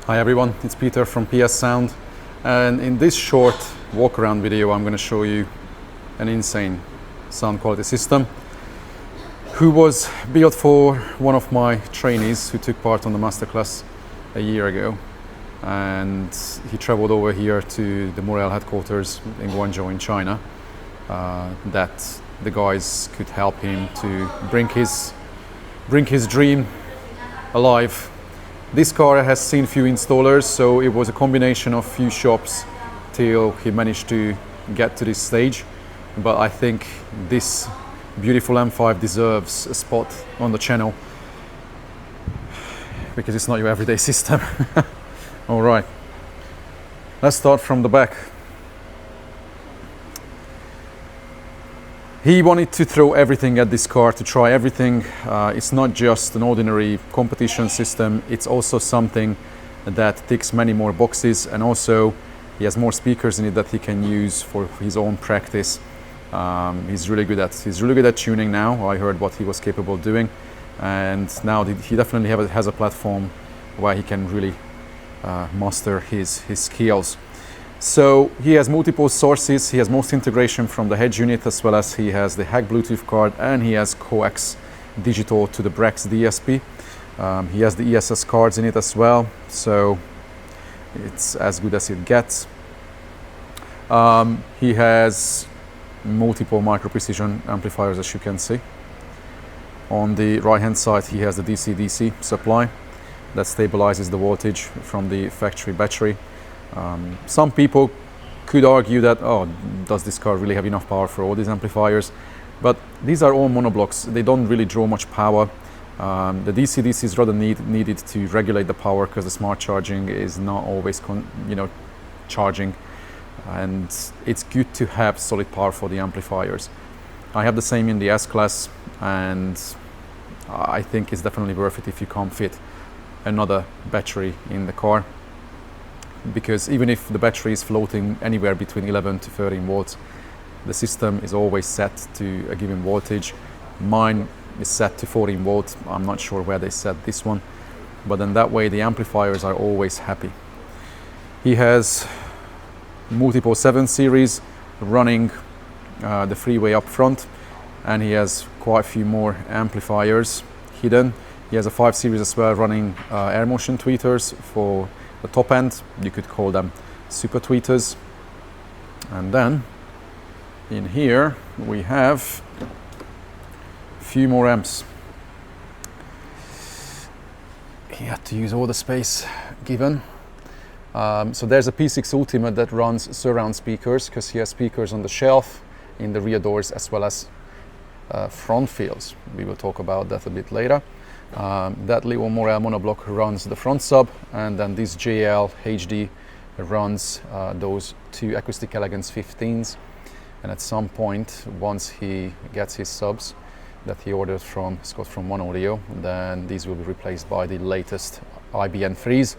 Hi everyone, it's Peter from PS Sound, and in this short walk around video I'm going to show you an insane sound quality system who was built for one of my trainees who took part on the masterclass a year ago, and he traveled over here to the Morel headquarters in Guangzhou in China, that the guys could help him to bring his dream alive. This car has seen few installers, so it was a combination of few shops till he managed to get to this stage. But I think this beautiful M5 deserves a spot on the channel because it's not your everyday system. All right, let's start from the back. He wanted to throw everything at this car, to try everything. It's not just an ordinary competition system, it's also something that ticks many more boxes, and also he has more speakers in it that he can use for his own practice. He's really good at tuning now. I heard what he was capable of doing, and now he definitely has a platform where he can really master his skills. So he has multiple sources, he has most integration from the head unit, as well as he has the hack Bluetooth card, and he has coax digital to the Brex DSP. He has the ESS cards in it as well, so it's as good as it gets. He has multiple micro precision amplifiers, as you can see. On the right hand side he has the DC-DC supply that stabilizes the voltage from the factory battery. Some people could argue that, oh, does this car really have enough power for all these amplifiers? But these are all monoblocks. They don't really draw much power. The DC-DC is rather needed to regulate the power because the smart charging is not always charging, and it's good to have solid power for the amplifiers. I have the same in the S-Class, and I think it's definitely worth it if you can't fit another battery in the car, because even if the battery is floating anywhere between 11 to 13 volts, the system is always set to a given voltage. Mine is set to 14 volts. I'm not sure where they set this one, but then that way the amplifiers are always happy. He has multiple 7 series running the freeway up front, and he has quite a few more amplifiers hidden. He has a 5 series as well running air motion tweeters for the top end. You could call them super tweeters. And then in here we have a few more amps. He had to use all the space given. So there's a P6 Ultimate that runs surround speakers, because he has speakers on the shelf, in the rear doors, as well as front fields. We will talk about that a bit later. That little Morel monoblock runs the front sub, and then this JL HD runs those two Acoustic Elegance 15s. And at some point, once he gets his subs that he ordered from One Audio, then these will be replaced by the latest IBN 3s.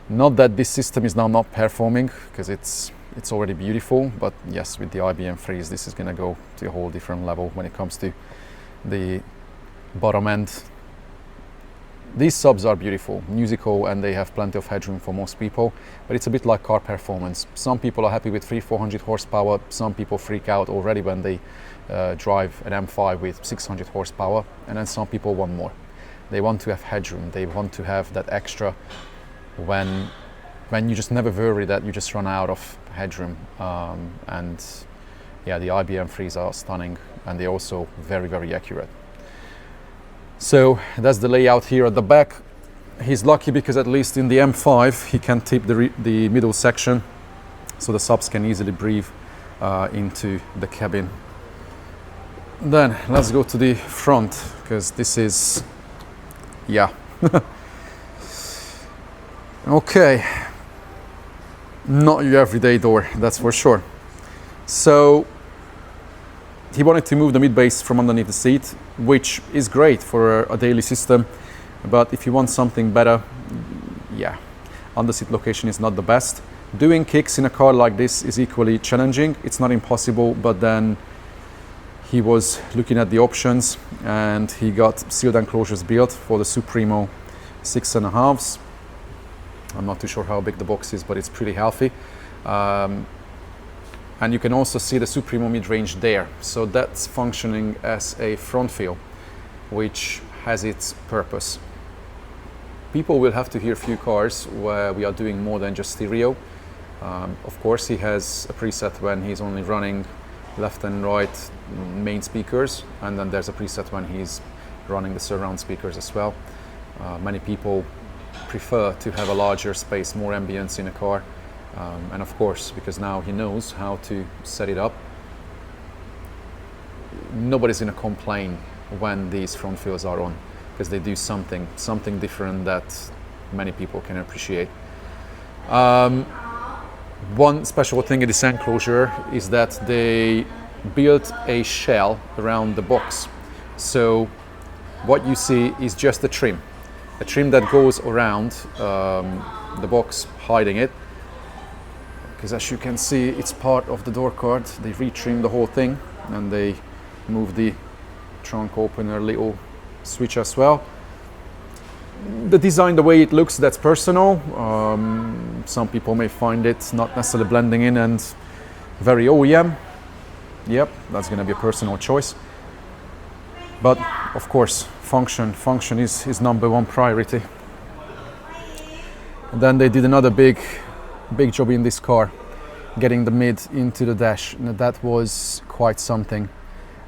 Not that this system is now not performing, because it's already beautiful, but yes, with the IBM 3s this is going to go to a whole different level when it comes to the bottom end. These subs are beautiful, musical, and they have plenty of headroom for most people, but it's a bit like car performance. Some people are happy with 300-400 horsepower, some people freak out already when they drive an M5 with 600 horsepower, and then some people want more. They want to have headroom, they want to have that extra when you just never worry that you just run out of headroom. And yeah, the IBM 3s are stunning, and they're also very, very accurate. So that's the layout here at the back. He's lucky because at least in the M5 he can tip the middle section, so the subs can easily breathe into the cabin. Then let's go to the front, because this is, yeah. Okay, not your everyday door, that's for sure. So he wanted to move the mid bass from underneath the seat, which is great for a daily system, but if you want something better, yeah, under seat location is not the best. Doing kicks in a car like this is equally challenging. It's not impossible, but then he was looking at the options, and he got sealed enclosures built for the Supremo 6.5s. I'm not too sure how big the box is, but it's pretty healthy. And you can also see the Supremo mid-range there. So that's functioning as a front wheel, which has its purpose. People will have to hear a few cars where we are doing more than just stereo. Of course, he has a preset when he's only running left and right main speakers, and then there's a preset when he's running the surround speakers as well. Many people prefer to have a larger space, more ambience in a car. And of course, because now he knows how to set it up, nobody's going to complain when these front wheels are on, because they do something different that many people can appreciate. One special thing in this enclosure is that they built a shell around the box. So what you see is just a trim that goes around the box, hiding it. Because as you can see, it's part of the door card. They retrimmed the whole thing, and they moved the trunk opener little switch as well. The design, the way it looks, that's personal. Some people may find it not necessarily blending in and very OEM. Yep, that's going to be a personal choice. But of course, function is number one priority. And then they did another big job in this car, getting the mid into the dash. Now, that was quite something.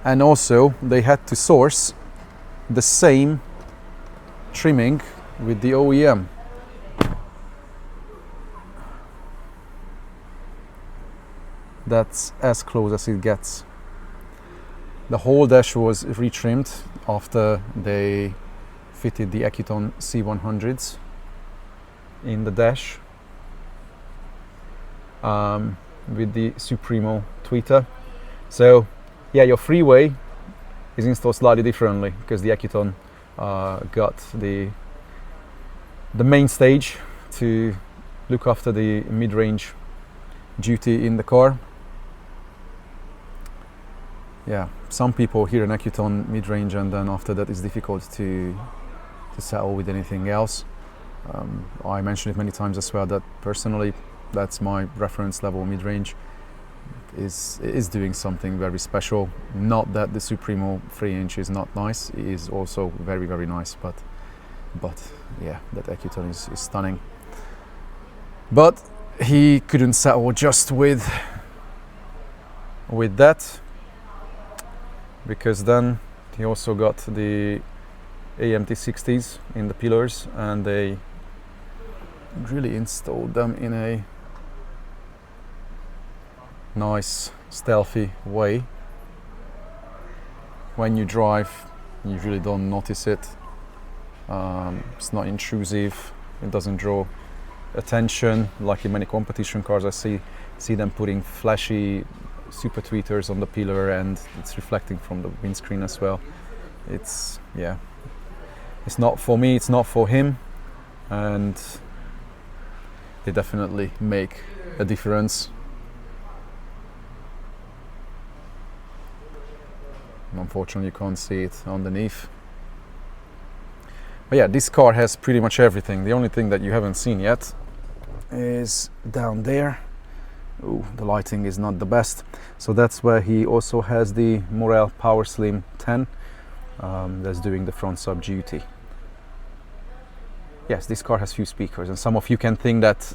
And also they had to source the same trimming with the OEM. That's as close as it gets. The whole dash was retrimmed after they fitted the Accuton C100s in the dash. With the Supremo tweeter. So yeah, your freeway is installed slightly differently, because the Accuton got the main stage to look after the mid-range duty in the car. Yeah, some people hear an Accuton mid-range and then after that it's difficult to settle with anything else. I mentioned it many times as well that personally that's my reference level. Mid-range is doing something very special. Not that the Supremo 3-inch is not nice, it is also very, very nice, but yeah, that Accuton is stunning. But he couldn't settle just with that, because then he also got the AMT60s in the pillars, and they really installed them in a nice stealthy way. When you drive, you really don't notice it. It's not intrusive, it doesn't draw attention like in many competition cars. I see them putting flashy super tweeters on the pillar, and it's reflecting from the windscreen as well. It's, yeah, it's not for me, it's not for him, and they definitely make a difference. Unfortunately, you can't see it underneath. But yeah, this car has pretty much everything. The only thing that you haven't seen yet is down there. Ooh, the lighting is not the best. So that's where he also has the Morel Power Slim 10 that's doing the front sub duty. Yes, this car has few speakers, and some of you can think that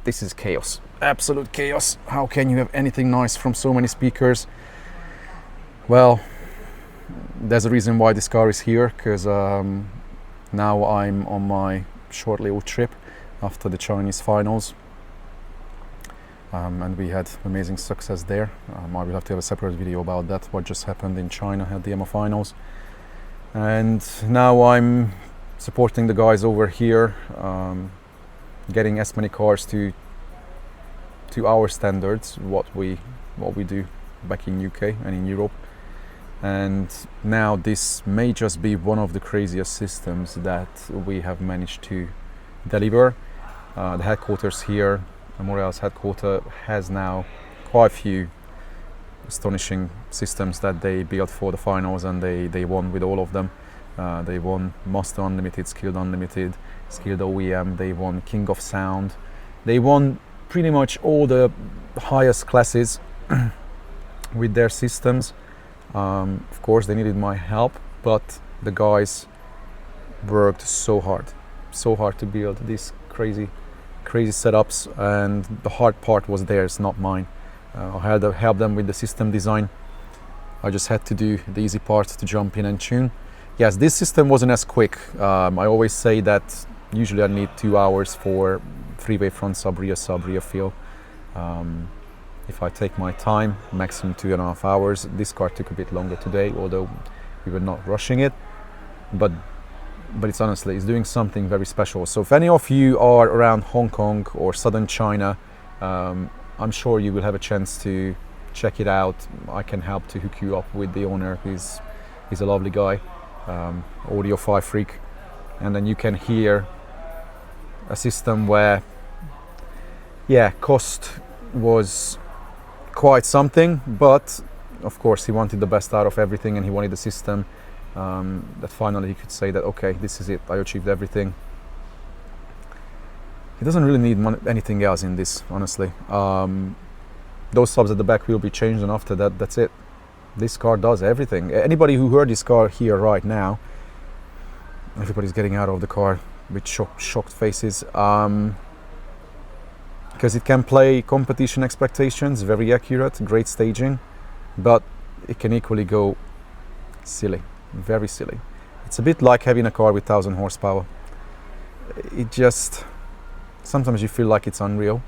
this is chaos. Absolute chaos. How can you have anything nice from so many speakers? Well, there's a reason why this car is here, because now I'm on my short little trip after the Chinese finals, and we had amazing success there. I will have to have a separate video about that, what just happened in China at the EMA finals. And now I'm supporting the guys over here, getting as many cars to our standards, what we do back in UK and in Europe. And now this may just be one of the craziest systems that we have managed to deliver. The headquarters here, Morel's headquarters, has now quite a few astonishing systems that they built for the finals, and they won with all of them. They won Master Unlimited, Skilled Unlimited, skilled OEM. They won King of Sound. They won pretty much all the highest classes with their systems. Of course, they needed my help, but the guys worked so hard to build these crazy setups, and the hard part was theirs, not mine. I had to help them with the system design. I just had to do the easy part to jump in and tune. Yes, this system wasn't as quick. I always say that usually I need 2 hours for three-way front sub, rear fill. If I take my time, maximum 2.5 hours. This car took a bit longer today, although we were not rushing it. But it's honestly, it's doing something very special. So if any of you are around Hong Kong or southern China, I'm sure you will have a chance to check it out. I can help to hook you up with the owner. He's a lovely guy, audiophile freak, and then you can hear a system where, yeah, cost was quite something, but of course he wanted the best out of everything, and he wanted a system that finally he could say that, okay, this is it, I achieved everything. He doesn't really need anything else in this, honestly. Those subs at the back will be changed, and after that, that's it. This car does everything. Anybody who heard this car here right now, everybody's getting out of the car with shocked faces, because it can play competition expectations, very accurate, great staging, but it can equally go silly, very silly. It's a bit like having a car with 1,000 horsepower. It just, sometimes you feel like it's unreal.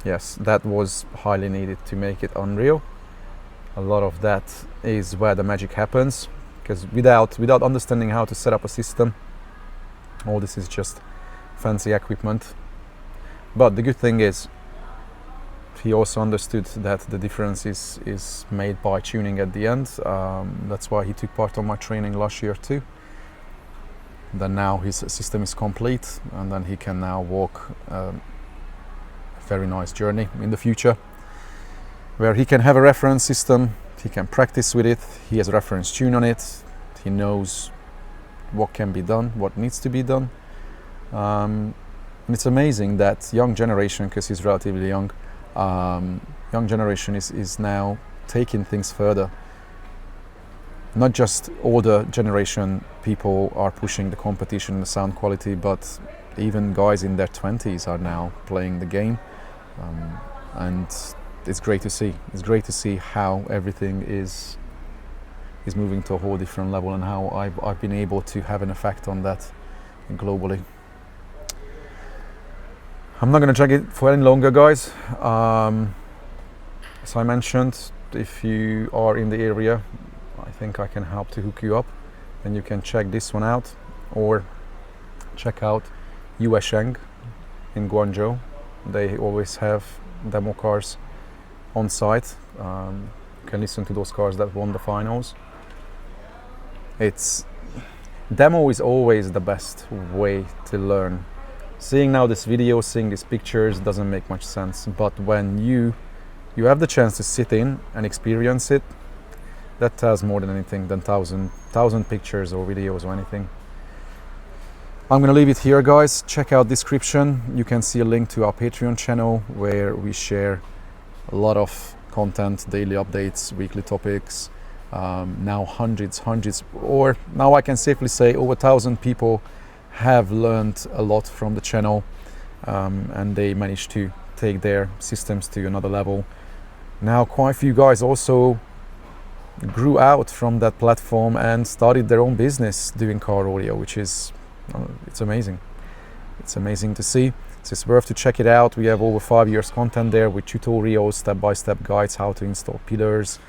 Yes, that was highly needed to make it unreal. A lot of that is where the magic happens, because without understanding how to set up a system, all this is just fancy equipment. But the good thing is, he also understood that the difference is made by tuning at the end. That's why he took part on my training last year too. Then now his system is complete, and then he can now walk a very nice journey in the future, where he can have a reference system, he can practice with it, he has a reference tune on it, he knows what can be done, what needs to be done. And it's amazing that young generation, because he's relatively young, young generation is now taking things further. Not just older generation people are pushing the competition, the sound quality, but even guys in their 20s are now playing the game. And it's great to see. It's great to see how everything is moving to a whole different level, and how I've been able to have an effect on that globally. I'm not going to drag it for any longer, guys. As I mentioned, if you are in the area, I think I can help to hook you up. Then you can check this one out, or check out Yuesheng in Guangzhou. They always have demo cars on site. You can listen to those cars that won the finals. Demo is always the best way to learn. Seeing now this video, seeing these pictures doesn't make much sense, but when you have the chance to sit in and experience it, that tells more than anything than thousand pictures or videos or anything. I'm gonna leave it here, guys. Check out description. You can see a link to our Patreon channel, where we share a lot of content, daily updates, weekly topics. Now hundreds, or now I can safely say over 1,000 people have learned a lot from the channel, and they managed to take their systems to another level. Now quite a few guys also grew out from that platform and started their own business doing car audio, which is it's amazing. It's amazing to see. So it's worth to check it out. We have over 5 years content there with tutorials, step-by-step guides, how to install pillars,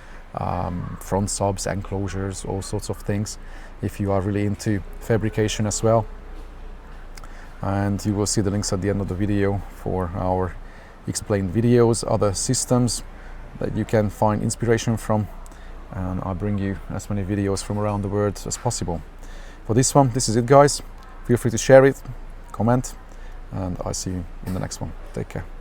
front subs, enclosures, all sorts of things, if you are really into fabrication as well. And you will see the links at the end of the video for our explained videos, other systems that you can find inspiration from, and I'll bring you as many videos from around the world as possible. For this one, this is it, guys. Feel free to share it, comment, and I'll see you in the next one. Take care.